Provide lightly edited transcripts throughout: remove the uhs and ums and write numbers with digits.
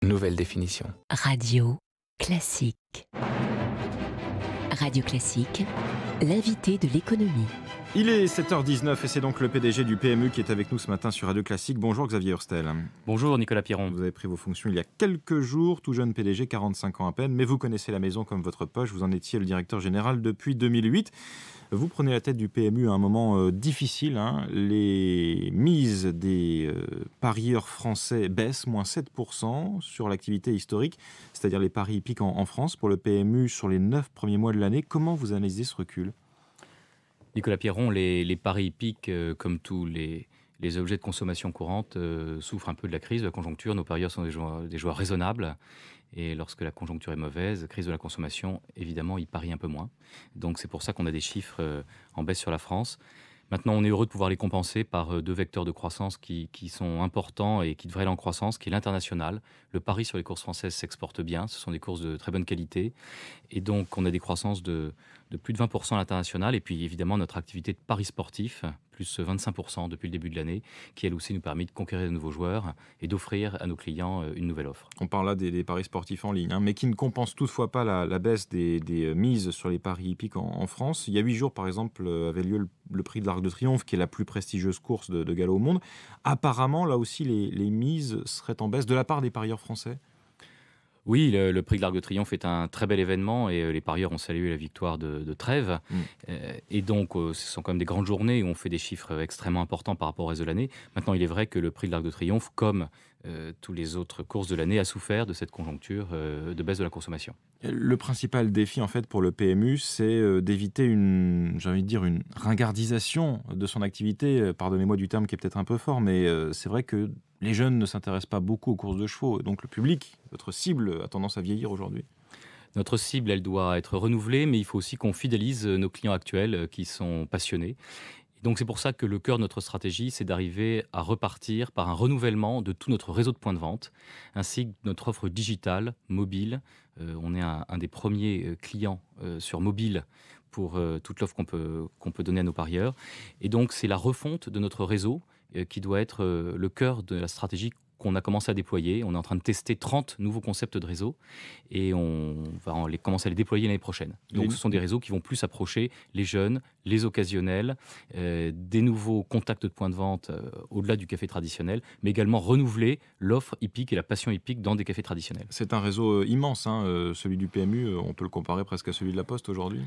Nouvelle définition. Radio classique. Radio classique, l'invité de l'économie. Il est 7h19 et c'est donc le PDG du PMU qui est avec nous ce matin sur Radio Classique. Bonjour Xavier Hurstel. Bonjour Nicolas Piron. Vous avez pris vos fonctions il y a quelques jours, tout jeune PDG, 45 ans à peine, mais vous connaissez la maison comme votre poche, vous en étiez le directeur général depuis 2008. Vous prenez la tête du PMU à un moment difficile. Les mises des parieurs français baissent, moins 7% sur l'activité historique, c'est-à-dire les paris hippiques en France pour le PMU sur les 9 premiers mois de l'année. Comment vous analysez ce recul ? Nicolas Piron, les paris hippiques, comme tous les objets de consommation courante, souffrent un peu de la crise, de la conjoncture. Nos parieurs sont des joueurs raisonnables. Et lorsque la conjoncture est mauvaise, crise de la consommation, évidemment, ils parient un peu moins. Donc c'est pour ça qu'on a des chiffres en baisse sur la France. Maintenant, on est heureux de pouvoir les compenser par deux vecteurs de croissance qui sont importants et qui devraient aller en croissance, qui est l'international. Le pari sur les courses françaises s'exporte bien, ce sont des courses de très bonne qualité. Et donc, on a des croissances de plus de 20% à l'international. Et puis, évidemment, notre activité de paris sportif, plus 25% depuis le début de l'année, qui elle aussi nous permet de conquérir de nouveaux joueurs et d'offrir à nos clients une nouvelle offre. On parle là des paris sportifs en ligne, mais qui ne compensent toutefois pas la baisse des mises sur les paris hippiques en France. Il y a 8 jours, par exemple, avait lieu le prix de l'Arc de Triomphe, qui est la plus prestigieuse course de galop au monde. Apparemment, là aussi, les mises seraient en baisse de la part des parieurs français. Oui, le prix de l'Arc de Triomphe est un très bel événement et les parieurs ont salué la victoire de Trèves. Et donc, ce sont quand même des grandes journées où on fait des chiffres extrêmement importants par rapport au reste de l'année. Maintenant, il est vrai que le prix de l'Arc de Triomphe, comme tous les autres courses de l'année, a souffert de cette conjoncture de baisse de la consommation. Le principal défi, en fait, pour le PMU, c'est d'éviter une ringardisation de son activité. Pardonnez-moi du terme qui est peut-être un peu fort, mais c'est vrai que les jeunes ne s'intéressent pas beaucoup aux courses de chevaux. Donc le public, votre cible, a tendance à vieillir aujourd'hui. Notre cible, elle doit être renouvelée, mais il faut aussi qu'on fidélise nos clients actuels qui sont passionnés. Et donc c'est pour ça que le cœur de notre stratégie, c'est d'arriver à repartir par un renouvellement de tout notre réseau de points de vente, ainsi que notre offre digitale, mobile. On est un des premiers clients sur mobile pour toute l'offre qu'on peut donner à nos parieurs. Et donc c'est la refonte de notre réseau qui doit être le cœur de la stratégie qu'on a commencé à déployer. On est en train de tester 30 nouveaux concepts de réseau et on va commencer à les déployer l'année prochaine. Donc ce sont des réseaux qui vont plus approcher les jeunes, les occasionnels, des nouveaux contacts de points de vente au-delà du café traditionnel, mais également renouveler l'offre hippique et la passion hippique dans des cafés traditionnels. C'est un réseau immense, celui du PMU. On peut le comparer presque à celui de la Poste aujourd'hui.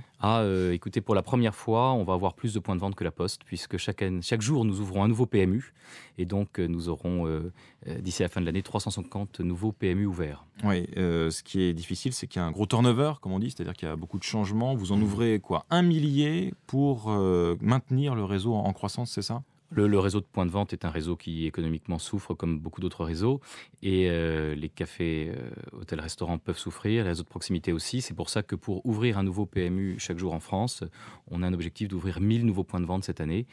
Écoutez, pour la première fois, on va avoir plus de points de vente que la Poste, puisque chaque jour, nous ouvrons un nouveau PMU. Et donc, nous aurons, d'ici la fin de l'année, 350 nouveaux PMU ouverts. Oui, ce qui est difficile, c'est qu'il y a un gros turnover, comme on dit, c'est-à-dire qu'il y a beaucoup de changements. Vous en ouvrez un millier pour maintenir le réseau en croissance, c'est ça ? Le réseau de points de vente est un réseau qui économiquement souffre comme beaucoup d'autres réseaux et les cafés, hôtels, restaurants peuvent souffrir, les réseaux de proximité aussi. C'est pour ça que pour ouvrir un nouveau PMU chaque jour en France, on a un objectif d'ouvrir 1000 nouveaux points de vente cette année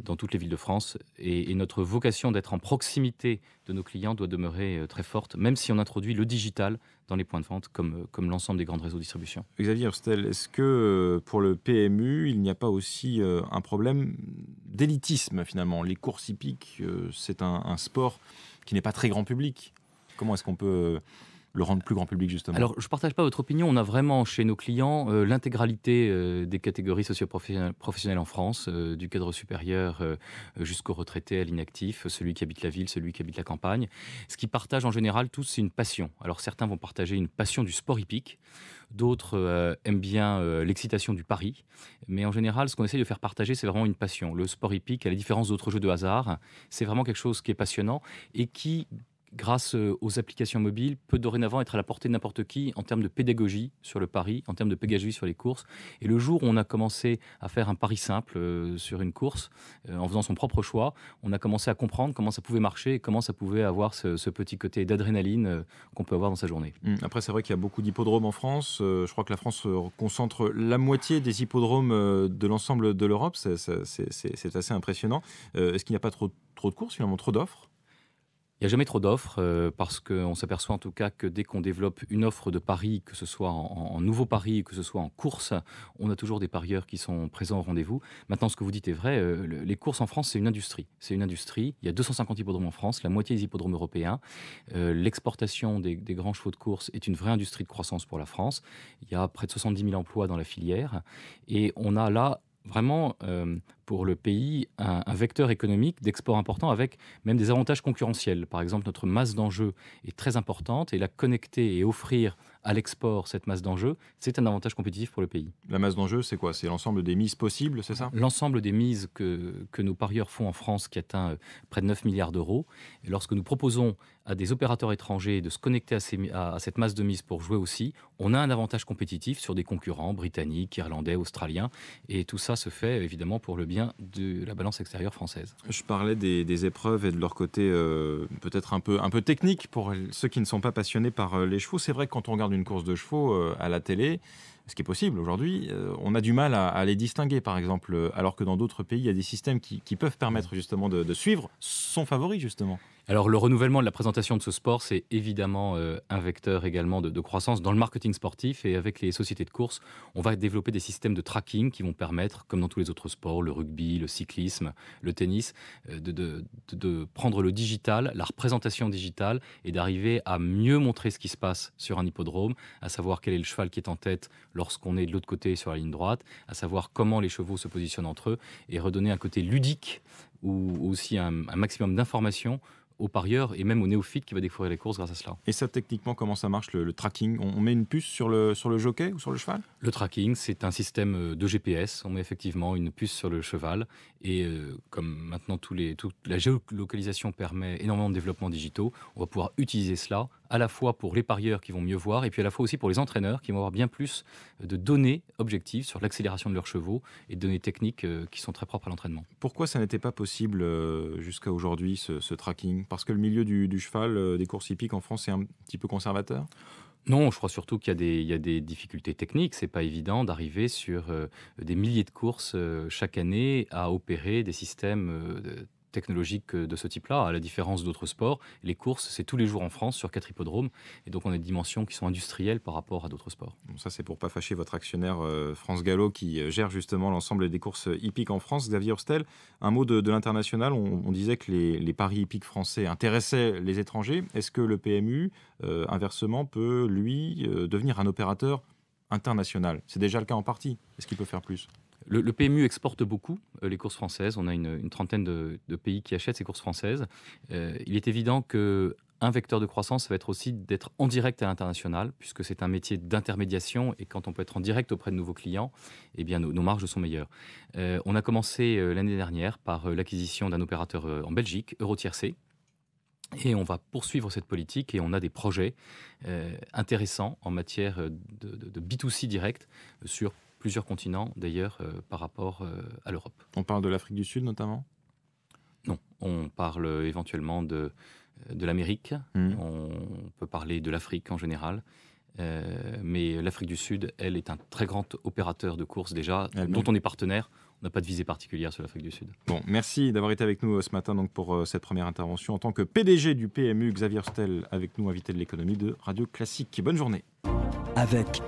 dans toutes les villes de France et notre vocation d'être en proximité de nos clients doit demeurer très forte, même si on introduit le digital dans les points de vente comme l'ensemble des grands réseaux de distribution. Xavier Hurstel, est-ce que pour le PMU, il n'y a pas aussi un problème d'élitisme finalement ? Les courses hippiques, c'est un sport qui n'est pas très grand public. Comment est-ce qu'on peut le rendre plus grand public justement ? Alors, je ne partage pas votre opinion. On a vraiment chez nos clients l'intégralité des catégories socio-professionnelles en France, du cadre supérieur jusqu'au retraité, à l'inactif, celui qui habite la ville, celui qui habite la campagne. Ce qu'ils partagent en général tous, c'est une passion. Alors certains vont partager une passion du sport hippique, d'autres aiment bien l'excitation du pari. Mais en général, ce qu'on essaie de faire partager, c'est vraiment une passion. Le sport hippique, à la différence d'autres jeux de hasard, c'est vraiment quelque chose qui est passionnant et qui, grâce aux applications mobiles, peut dorénavant être à la portée de n'importe qui en termes de pédagogie sur le pari, en termes de pédagogie sur les courses. Et le jour où on a commencé à faire un pari simple sur une course, en faisant son propre choix, on a commencé à comprendre comment ça pouvait marcher et comment ça pouvait avoir ce petit côté d'adrénaline qu'on peut avoir dans sa journée. Après, c'est vrai qu'il y a beaucoup d'hippodromes en France. Je crois que la France concentre la moitié des hippodromes de l'ensemble de l'Europe. C'est assez impressionnant. Est-ce qu'il n'y a pas trop de courses, finalement, trop d'offres ? Il n'y a jamais trop d'offres parce qu'on s'aperçoit en tout cas que dès qu'on développe une offre de paris, que ce soit en nouveau pari, que ce soit en course, on a toujours des parieurs qui sont présents au rendez-vous. Maintenant, ce que vous dites est vrai, les courses en France, c'est une industrie. C'est une industrie. Il y a 250 hippodromes en France, la moitié des hippodromes européens. L'exportation des grands chevaux de course est une vraie industrie de croissance pour la France. Il y a près de 70 000 emplois dans la filière. Et on a là vraiment pour le pays un vecteur économique d'export important avec même des avantages concurrentiels. Par exemple, notre masse d'enjeux est très importante et la connecter et offrir à l'export cette masse d'enjeux, c'est un avantage compétitif pour le pays. La masse d'enjeux, c'est quoi? C'est l'ensemble des mises possibles, c'est ça? L'ensemble des mises que nos parieurs font en France qui atteint près de 9 milliards d'euros. Et lorsque nous proposons à des opérateurs étrangers de se connecter à cette masse de mise pour jouer aussi, on a un avantage compétitif sur des concurrents britanniques, irlandais, australiens. Et tout ça se fait évidemment pour le bien de la balance extérieure française. Je parlais des épreuves et de leur côté peut-être un peu technique pour ceux qui ne sont pas passionnés par les chevaux. C'est vrai que quand on regarde une course de chevaux à la télé, ce qui est possible aujourd'hui, on a du mal à les distinguer, par exemple, alors que dans d'autres pays, il y a des systèmes qui peuvent permettre justement de suivre son favori, justement. Alors le renouvellement de la présentation de ce sport, c'est évidemment un vecteur également de croissance dans le marketing sportif, et avec les sociétés de course, on va développer des systèmes de tracking qui vont permettre, comme dans tous les autres sports, le rugby, le cyclisme, le tennis, de prendre le digital, la représentation digitale, et d'arriver à mieux montrer ce qui se passe sur un hippodrome, à savoir quel est le cheval qui est en tête lorsqu'on est de l'autre côté sur la ligne droite, à savoir comment les chevaux se positionnent entre eux, et redonner un côté ludique ou aussi un maximum d'informations aux parieurs et même aux néophytes qui va découvrir les courses grâce à cela. Et ça, techniquement, comment ça marche, le tracking? On met une puce sur le jockey ou sur le cheval? Le tracking, c'est un système de GPS. On met effectivement une puce sur le cheval. Et comme maintenant, la géolocalisation permet énormément de développements digitaux, on va pouvoir utiliser cela à la fois pour les parieurs qui vont mieux voir et puis à la fois aussi pour les entraîneurs qui vont avoir bien plus de données objectives sur l'accélération de leurs chevaux et de données techniques qui sont très propres à l'entraînement. Pourquoi ça n'était pas possible jusqu'à aujourd'hui, ce tracking? Parce que le milieu du cheval, des courses hippiques en France, est un petit peu conservateur? Non, je crois surtout qu'il y a des difficultés techniques. C'est pas évident d'arriver sur des milliers de courses chaque année à opérer des systèmes technologiques de ce type-là. À la différence d'autres sports, les courses, c'est tous les jours en France sur 4 hippodromes. Et donc, on a des dimensions qui sont industrielles par rapport à d'autres sports. Bon, ça, c'est pour pas fâcher votre actionnaire France Gallo qui gère justement l'ensemble des courses hippiques en France. Xavier Hurstel, un mot de l'international. On disait que les paris hippiques français intéressaient les étrangers. Est-ce que le PMU, inversement, peut, lui, devenir un opérateur international? C'est déjà le cas en partie. Est-ce qu'il peut faire plus? Le PMU exporte beaucoup les courses françaises. On a une trentaine de pays qui achètent ces courses françaises. Il est évident qu'un vecteur de croissance va être aussi d'être en direct à l'international, puisque c'est un métier d'intermédiation, et quand on peut être en direct auprès de nouveaux clients, eh bien nos marges sont meilleures. On a commencé l'année dernière par l'acquisition d'un opérateur en Belgique, Eurotiercé. Et on va poursuivre cette politique et on a des projets intéressants en matière de B2C direct sur plusieurs continents d'ailleurs par rapport à l'Europe. On parle de l'Afrique du Sud notamment? Non, on parle éventuellement de l'Amérique, on peut parler de l'Afrique en général, mais l'Afrique du Sud, elle, est un très grand opérateur de courses déjà, dont on est partenaire. On n'a pas de visée particulière sur l'Afrique du Sud. Bon, merci d'avoir été avec nous ce matin donc, pour cette première intervention en tant que PDG du PMU. Xavier Hurstel avec nous, invité de l'économie de Radio Classique. Bonne journée. Avec